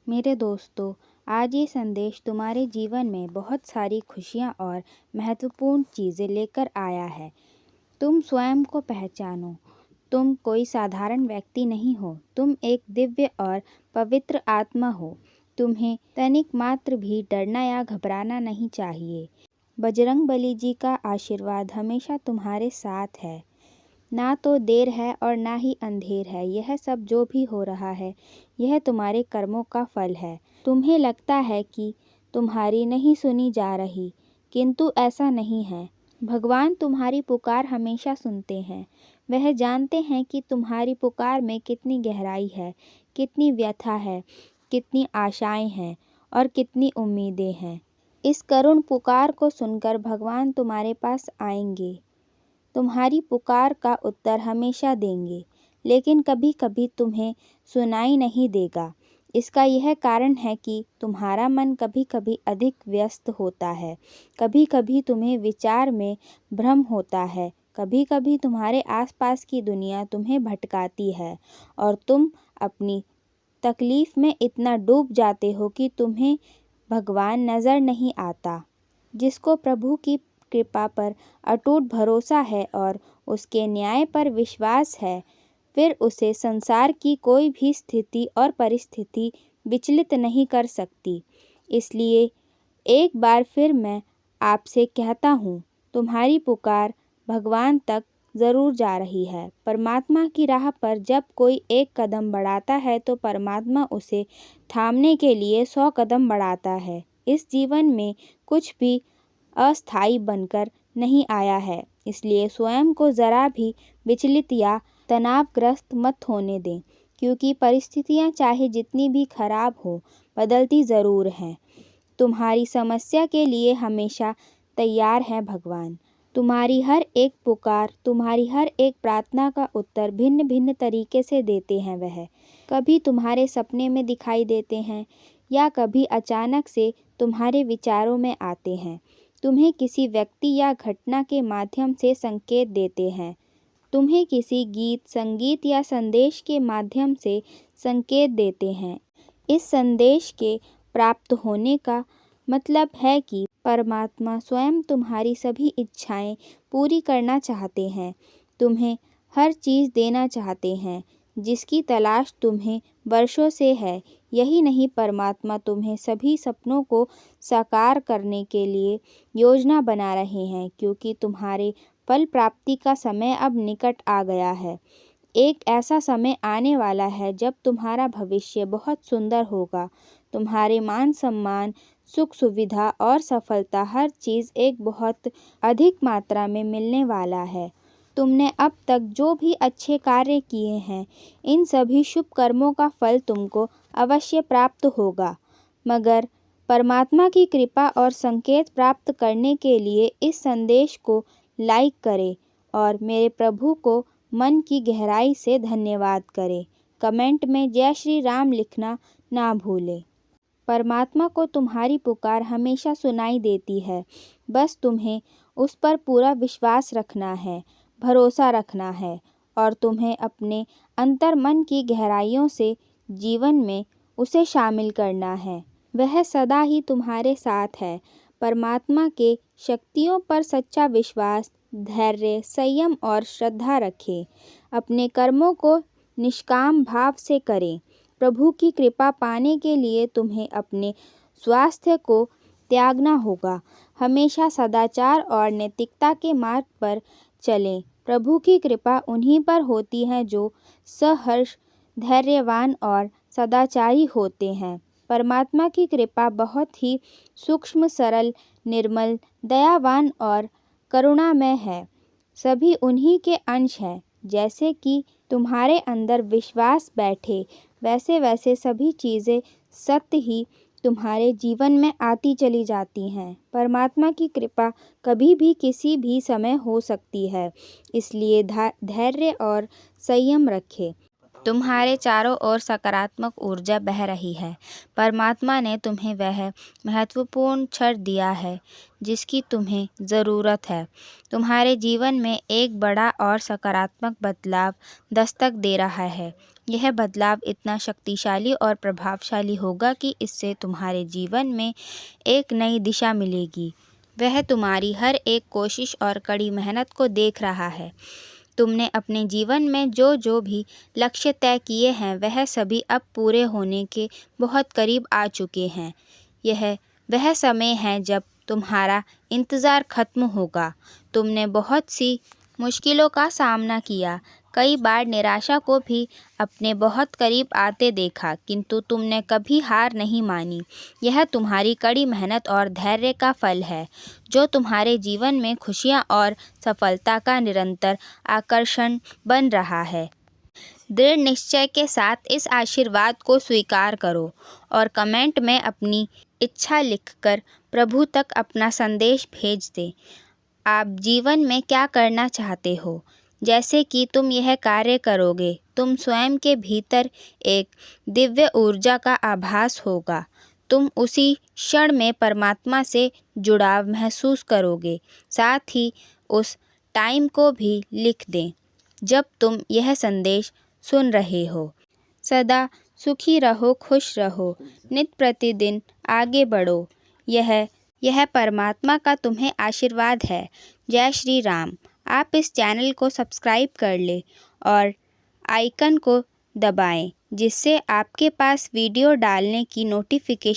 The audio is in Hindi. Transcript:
मेरे दोस्तों, आज ये संदेश तुम्हारे जीवन में बहुत सारी खुशियाँ और महत्वपूर्ण चीज़ें लेकर आया है। तुम स्वयं को पहचानो। तुम कोई साधारण व्यक्ति नहीं हो। तुम एक दिव्य और पवित्र आत्मा हो। तुम्हें तनिक मात्र भी डरना या घबराना नहीं चाहिए। बजरंगबली जी का आशीर्वाद हमेशा तुम्हारे साथ है। ना तो देर है और ना ही अंधेर है। यह सब जो भी हो रहा है, यह तुम्हारे कर्मों का फल है। तुम्हें लगता है कि तुम्हारी नहीं सुनी जा रही, किंतु ऐसा नहीं है। भगवान तुम्हारी पुकार हमेशा सुनते हैं। वह जानते हैं कि तुम्हारी पुकार में कितनी गहराई है, कितनी व्यथा है, कितनी आशाएं हैं और कितनी उम्मीदें हैं। इस करुण पुकार को सुनकर भगवान तुम्हारे पास आएंगे, तुम्हारी पुकार का उत्तर हमेशा देंगे, लेकिन कभी कभी तुम्हें सुनाई नहीं देगा। इसका यह कारण है कि तुम्हारा मन कभी कभी अधिक व्यस्त होता है। कभी कभी तुम्हें विचार में भ्रम होता है। कभी कभी तुम्हारे आसपास की दुनिया तुम्हें भटकाती है और तुम अपनी तकलीफ में इतना डूब जाते हो कि तुम्हें भगवान नज़र नहीं आता। जिसको प्रभु की कृपा पर अटूट भरोसा है और उसके न्याय पर विश्वास है, फिर उसे संसार की कोई भी स्थिति और परिस्थिति विचलित नहीं कर सकती। इसलिए एक बार फिर मैं आपसे कहता हूँ, तुम्हारी पुकार भगवान तक ज़रूर जा रही है। परमात्मा की राह पर जब कोई एक कदम बढ़ाता है तो परमात्मा उसे थामने के लिए 100 कदम बढ़ाता है। इस जीवन में कुछ भी अस्थायी बनकर नहीं आया है, इसलिए स्वयं को ज़रा भी विचलित या तनावग्रस्त मत होने दें, क्योंकि परिस्थितियां चाहे जितनी भी खराब हो, बदलती ज़रूर हैं। तुम्हारी समस्या के लिए हमेशा तैयार है भगवान। तुम्हारी हर एक पुकार, तुम्हारी हर एक प्रार्थना का उत्तर भिन्न भिन्न तरीके से देते हैं वह। कभी तुम्हारे सपने में दिखाई देते हैं या कभी अचानक से तुम्हारे विचारों में आते हैं। तुम्हें किसी व्यक्ति या घटना के माध्यम से संकेत देते हैं। तुम्हें किसी गीत, संगीत या संदेश के माध्यम से संकेत देते हैं। इस संदेश के प्राप्त होने का मतलब है कि परमात्मा स्वयं तुम्हारी सभी इच्छाएं पूरी करना चाहते हैं। तुम्हें हर चीज़ देना चाहते हैं जिसकी तलाश तुम्हें वर्षों से है। यही नहीं, परमात्मा तुम्हें सभी सपनों को साकार करने के लिए योजना बना रहे हैं, क्योंकि तुम्हारे फल प्राप्ति का समय अब निकट आ गया है। एक ऐसा समय आने वाला है जब तुम्हारा भविष्य बहुत सुंदर होगा। तुम्हारे मान सम्मान, सुख सुविधा और सफलता, हर चीज़ एक बहुत अधिक मात्रा में मिलने वाला है। तुमने अब तक जो भी अच्छे कार्य किए हैं, इन सभी शुभ कर्मों का फल तुमको अवश्य प्राप्त होगा। मगर परमात्मा की कृपा और संकेत प्राप्त करने के लिए इस संदेश को लाइक करें और मेरे प्रभु को मन की गहराई से धन्यवाद करें। कमेंट में जय श्री राम लिखना ना भूलें। परमात्मा को तुम्हारी पुकार हमेशा सुनाई देती है। बस तुम्हें उस पर पूरा विश्वास रखना है, भरोसा रखना है और तुम्हें अपने अंतर मन की गहराइयों से जीवन में उसे शामिल करना है। वह सदा ही तुम्हारे साथ है। परमात्मा के शक्तियों पर सच्चा विश्वास, धैर्य, संयम और श्रद्धा रखें। अपने कर्मों को निष्काम भाव से करें। प्रभु की कृपा पाने के लिए तुम्हें अपने स्वास्थ्य को त्यागना होगा। हमेशा सदाचार और नैतिकता के मार्ग पर चलें। प्रभु की कृपा उन्हीं पर होती है जो सहर्ष, धैर्यवान और सदाचारी होते हैं। परमात्मा की कृपा बहुत ही सूक्ष्म, सरल, निर्मल, दयावान और करुणामय है। सभी उन्हीं के अंश हैं। जैसे कि तुम्हारे अंदर विश्वास बैठे, वैसे वैसे सभी चीज़ें सत्य ही तुम्हारे जीवन में आती चली जाती हैं। परमात्मा की कृपा कभी भी किसी भी समय हो सकती है, इसलिए धैर्य और संयम रखें। तुम्हारे चारों ओर सकारात्मक ऊर्जा बह रही है। परमात्मा ने तुम्हें वह महत्वपूर्ण क्षण दिया है जिसकी तुम्हें ज़रूरत है। तुम्हारे जीवन में एक बड़ा और सकारात्मक बदलाव दस्तक दे रहा है। यह बदलाव इतना शक्तिशाली और प्रभावशाली होगा कि इससे तुम्हारे जीवन में एक नई दिशा मिलेगी। वह तुम्हारी हर एक कोशिश और कड़ी मेहनत को देख रहा है। तुमने अपने जीवन में जो जो भी लक्ष्य तय किए हैं वह सभी अब पूरे होने के बहुत करीब आ चुके हैं। यह वह समय है जब तुम्हारा इंतज़ार खत्म होगा। तुमने बहुत सी मुश्किलों का सामना किया, कई बार निराशा को भी अपने बहुत करीब आते देखा, किंतु तुमने कभी हार नहीं मानी। यह तुम्हारी कड़ी मेहनत और धैर्य का फल है, जो तुम्हारे जीवन में खुशियाँ और सफलता का निरंतर आकर्षण बन रहा है। दृढ़ निश्चय के साथ इस आशीर्वाद को स्वीकार करो और कमेंट में अपनी इच्छा लिखकर प्रभु तक अपना संदेश भेज दें। आप जीवन में क्या करना चाहते हो? जैसे कि तुम यह कार्य करोगे, तुम स्वयं के भीतर एक दिव्य ऊर्जा का आभास होगा। तुम उसी क्षण में परमात्मा से जुड़ाव महसूस करोगे। साथ ही उस टाइम को भी लिख दें जब तुम यह संदेश सुन रहे हो। सदा सुखी रहो, खुश रहो, नित्य प्रतिदिन आगे बढ़ो। यह परमात्मा का तुम्हें आशीर्वाद है। जय श्री राम। आप इस चैनल को सब्सक्राइब कर लें और आइकन को दबाएं, जिससे आपके पास वीडियो डालने की नोटिफिकेशन